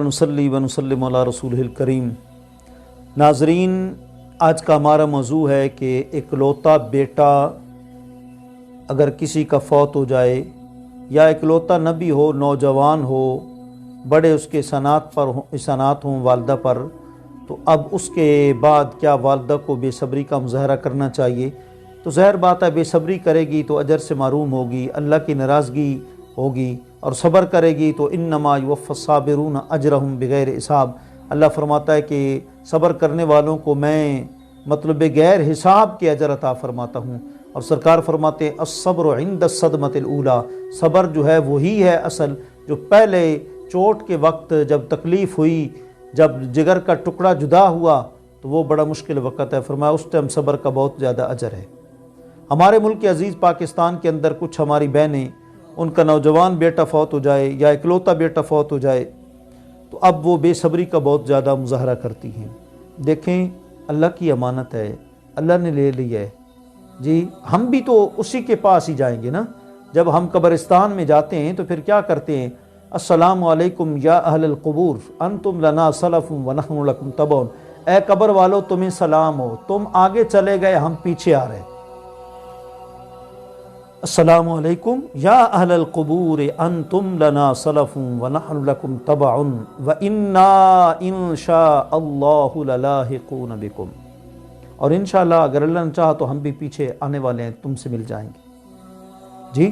ونصلی ونسلم علی رسولہ الکریم۔ ناظرین، آج کا ہمارا موضوع ہے کہ اکلوتا بیٹا اگر کسی کا فوت ہو جائے یا اکلوتا نہ بھی ہو، نوجوان ہو، بڑے اس کے احسانات ہوں والدہ پر، تو اب اس کے بعد کیا والدہ کو بے صبری کا مظاہرہ کرنا چاہیے؟ تو ظاہر بات ہے بے صبری کرے گی تو اجر سے محروم ہوگی، اللہ کی ناراضگی ہوگی، اور صبر کرے گی تو انما یوفی الصابرون اجرہم بغیر حساب۔ اللہ فرماتا ہے کہ صبر کرنے والوں کو میں مطلب غیر حساب کے اجر عطا فرماتا ہوں، اور سرکار فرماتے ہیں الصبر عند الصدمۃ الاولی، صبر جو ہے وہی ہے اصل جو پہلے چوٹ کے وقت جب تکلیف ہوئی، جب جگر کا ٹکڑا جدا ہوا تو وہ بڑا مشکل وقت ہے، فرمایا اس ٹائم صبر کا بہت زیادہ اجر ہے۔ ہمارے ملک عزیز پاکستان کے اندر کچھ ہماری بہنیں، ان کا نوجوان بیٹا فوت ہو جائے یا اکلوتا بیٹا فوت ہو جائے تو اب وہ بے صبری کا بہت زیادہ مظاہرہ کرتی ہیں۔ دیکھیں، اللہ کی امانت ہے، اللہ نے لے لی ہے جی، ہم بھی تو اسی کے پاس ہی جائیں گے نا۔ جب ہم قبرستان میں جاتے ہیں تو پھر کیا کرتے ہیں؟ السلام علیکم یا اہل القبور انتم لنا سلف ونحن لکم تبع، اے قبر والو تمہیں سلام ہو، تم آگے چلے گئے، ہم پیچھے آ رہے۔ السلام علیکم یا اہل القبور انتم لنا سلف ونحن لکم تبع وانا ان شاء اللہ للاحقون بکم، اور انشاءاللہ اگر اللہ نے چاہا تو ہم بھی پیچھے آنے والے ہیں، تم سے مل جائیں گے جی۔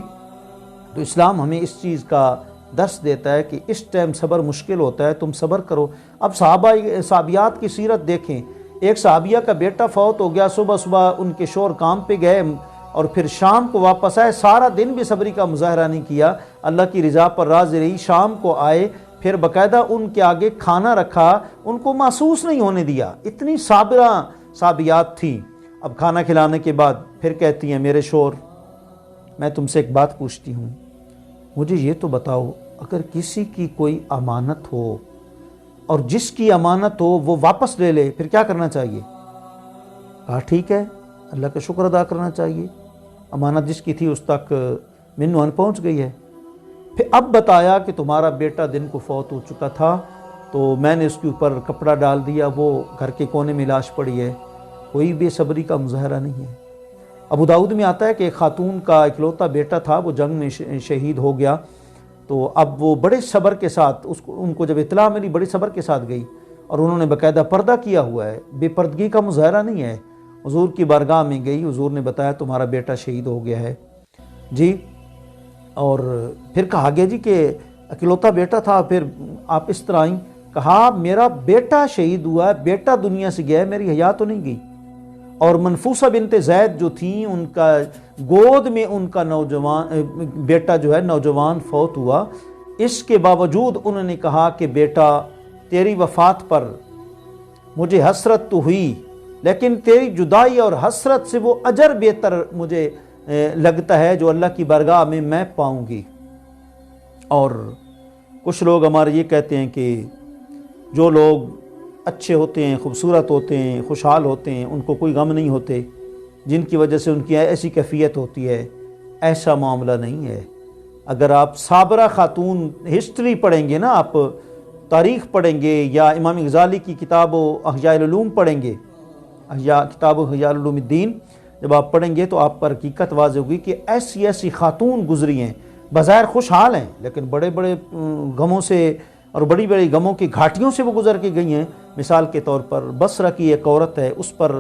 تو اسلام ہمیں اس چیز کا درس دیتا ہے کہ اس ٹائم صبر مشکل ہوتا ہے، تم صبر کرو۔ اب صحابیات کی سیرت دیکھیں، ایک صحابیہ کا بیٹا فوت ہو گیا، صبح ان کے شوہر کام پہ گئے اور پھر شام کو واپس آئے، سارا دن بھی صبری کا مظاہرہ نہیں کیا، اللہ کی رضا پر راضی رہی، شام کو آئے، پھر باقاعدہ ان کے آگے کھانا رکھا، ان کو محسوس نہیں ہونے دیا، اتنی صابرہ صحابیات تھیں۔ اب کھانا کھلانے کے بعد پھر کہتی ہیں میرے شوہر، میں تم سے ایک بات پوچھتی ہوں، مجھے یہ تو بتاؤ، اگر کسی کی کوئی امانت ہو اور جس کی امانت ہو وہ واپس لے لے، پھر کیا کرنا چاہیے؟ کہا ٹھیک ہے، اللہ کا شکر ادا کرنا چاہیے، امانت جس کی تھی اس تک منوان پہنچ گئی ہے۔ پھر اب بتایا کہ تمہارا بیٹا دن کو فوت ہو چکا تھا تو میں نے اس کے اوپر کپڑا ڈال دیا، وہ گھر کے کونے میں لاش پڑی ہے، کوئی بے صبری کا مظاہرہ نہیں ہے۔ ابو داؤد میں آتا ہے کہ ایک خاتون کا اکلوتا بیٹا تھا، وہ جنگ میں شہید ہو گیا، تو اب وہ بڑے صبر کے ساتھ ان کو جب اطلاع ملی بڑے صبر کے ساتھ گئی، اور انہوں نے باقاعدہ پردہ کیا ہوا ہے، بے پردگی کا مظاہرہ نہیں ہے۔ حضور کی بارگاہ میں گئی، حضور نے بتایا تمہارا بیٹا شہید ہو گیا ہے جی، اور پھر کہا گیا جی کہ اکلوتا بیٹا تھا، پھر آپ اس طرح آئیں؟ کہا میرا بیٹا شہید ہوا ہے، بیٹا دنیا سے گیا ہے، میری حیا تو نہیں گئی۔ اور منفوسہ بنت زید جو تھیں، ان کا گود میں ان کا نوجوان بیٹا جو ہے نوجوان فوت ہوا، اس کے باوجود انہوں نے کہا کہ بیٹا تیری وفات پر مجھے حسرت تو ہوئی، لیکن تیری جدائی اور حسرت سے وہ اجر بہتر مجھے لگتا ہے جو اللہ کی بارگاہ میں پاؤں گی۔ اور کچھ لوگ ہمارے یہ کہتے ہیں کہ جو لوگ اچھے ہوتے ہیں، خوبصورت ہوتے ہیں، خوشحال ہوتے ہیں، ان کو کوئی غم نہیں ہوتے، جن کی وجہ سے ان کی ایسی کیفیت ہوتی ہے، ایسا معاملہ نہیں ہے۔ اگر آپ صابرہ خاتون ہسٹری پڑھیں گے نا، آپ تاریخ پڑھیں گے یا امام غزالی کی کتاب احیاء العلوم پڑھیں گے، کتاب احیاء العلوم الدین جب آپ پڑھیں گے تو آپ پر حقیقت واضح ہوگی کہ ایسی ایسی خاتون گزری ہیں، بظاہر خوشحال ہیں لیکن بڑے بڑے غموں سے اور بڑی بڑی غموں کی گھاٹیوں سے وہ گزر کے گئی ہیں۔ مثال کے طور پر بصرہ کی ایک عورت ہے، اس پر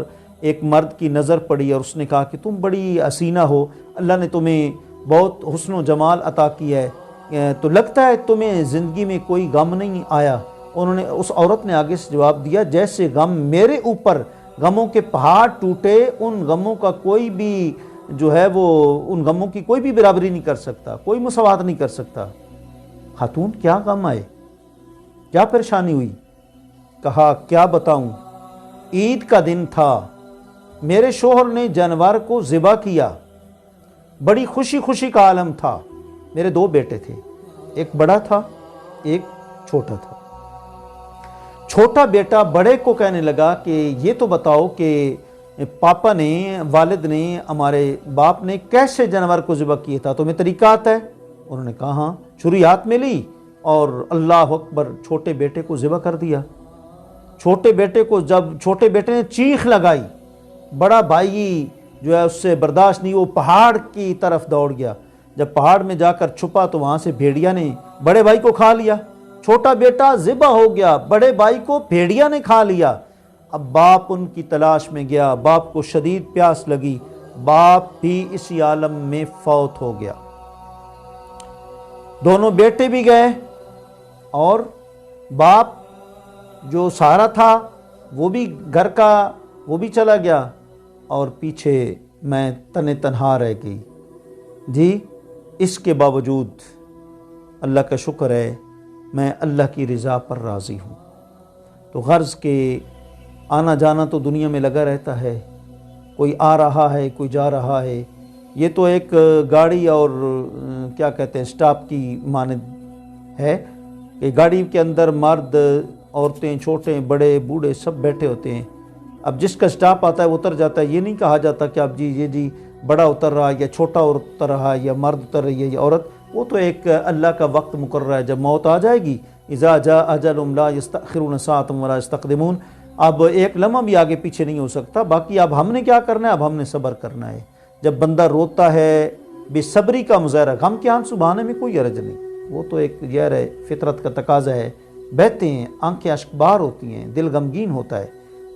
ایک مرد کی نظر پڑی اور اس نے کہا کہ تم بڑی حسینہ ہو، اللہ نے تمہیں بہت حسن و جمال عطا کیا ہے، تو لگتا ہے تمہیں زندگی میں کوئی غم نہیں آیا؟ اس عورت نے آگے سے جواب دیا، جیسے غم میرے اوپر غموں کے پہاڑ ٹوٹے، ان غموں کا کوئی بھی جو ہے وہ ان غموں کی کوئی بھی برابری نہیں کر سکتا، کوئی مساوات نہیں کر سکتا۔ خاتون کیا غم آئے، کیا پریشانی ہوئی؟ کہا کیا بتاؤں، عید کا دن تھا، میرے شوہر نے جانور کو ذبح کیا، بڑی خوشی خوشی کا عالم تھا، میرے 2 بیٹے تھے، ایک بڑا تھا ایک چھوٹا تھا۔ چھوٹا بیٹا بڑے کو کہنے لگا کہ یہ تو بتاؤ کہ پاپا نے، والد نے، ہمارے باپ نے کیسے جانور کو ذبح کیا تھا، تمہیں طریقہ آتا ہے؟ انہوں نے کہا ہاں۔ چھری ہاتھ میں لی، اور اللہ اکبر چھوٹے بیٹے کو ذبح کر دیا۔ چھوٹے بیٹے کو جب چھوٹے بیٹے نے چیخ لگائی، بڑا بھائی جو ہے اس سے برداشت نہیں، وہ پہاڑ کی طرف دوڑ گیا۔ جب پہاڑ میں جا کر چھپا تو وہاں سے بھیڑیا نے بڑے بھائی کو کھا لیا۔ چھوٹا بیٹا ذبح ہو گیا، بڑے بھائی کو بھیڑیا نے کھا لیا۔ اب باپ ان کی تلاش میں گیا، باپ کو شدید پیاس لگی، باپ بھی اسی عالم میں فوت ہو گیا۔ دونوں بیٹے بھی گئے اور باپ جو سہارا تھا وہ بھی گھر کا وہ بھی چلا گیا، اور پیچھے میں تنہا رہ گئی۔ جی اس کے باوجود اللہ کا شکر ہے میں اللہ کی رضا پر راضی ہوں۔ تو غرض کے آنا جانا تو دنیا میں لگا رہتا ہے، کوئی آ رہا ہے کوئی جا رہا ہے، یہ تو ایک گاڑی اور کیا کہتے ہیں سٹاپ کی مانند ہے کہ گاڑی کے اندر مرد عورتیں چھوٹے بڑے بوڑھے سب بیٹھے ہوتے ہیں۔ اب جس کا سٹاپ آتا ہے وہ اتر جاتا ہے، یہ نہیں کہا جاتا کہ اب جی یہ جی بڑا اتر رہا ہے یا چھوٹا اتر رہا ہے یا مرد اتر رہی ہے یا عورت، وہ تو ایک اللہ کا وقت مقرر ہے، جب موت آ جائے گی اذا جاء اجلهم لا يستأخرون ساعة ولا يستقدمون، اب ایک لمحہ بھی آگے پیچھے نہیں ہو سکتا۔ باقی اب ہم نے کیا کرنا ہے، اب ہم نے صبر کرنا ہے۔ جب بندہ روتا ہے بے صبری کا مظاہرہ، غم کے آنسو بہانے میں کوئی حرج نہیں، وہ تو ایک یہ ہے فطرت کا تقاضا ہے، بہتے ہیں آنکھیں اشکبار ہوتی ہیں، دل غمگین ہوتا ہے،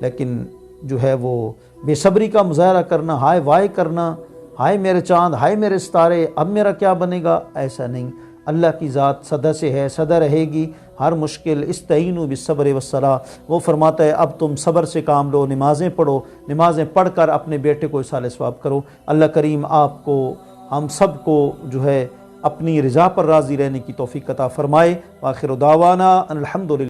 لیکن جو ہے وہ بے صبری کا مظاہرہ کرنا، ہائے وائے کرنا، ہائے میرے چاند ہائے میرے ستارے اب میرا کیا بنے گا، ایسا نہیں۔ اللہ کی ذات سدا سے ہے، سدا رہے گی، ہر مشکل استعینوا بالصبر والصلاۃ، وہ فرماتا ہے اب تم صبر سے کام لو، نمازیں پڑھو، نمازیں پڑھ کر اپنے بیٹے کو اصال ثواب کرو۔ اللہ کریم آپ کو ہم سب کو جو ہے اپنی رضا پر راضی رہنے کی توفیق عطا فرمائے۔ وآخر دعوانا ان الحمد للہ۔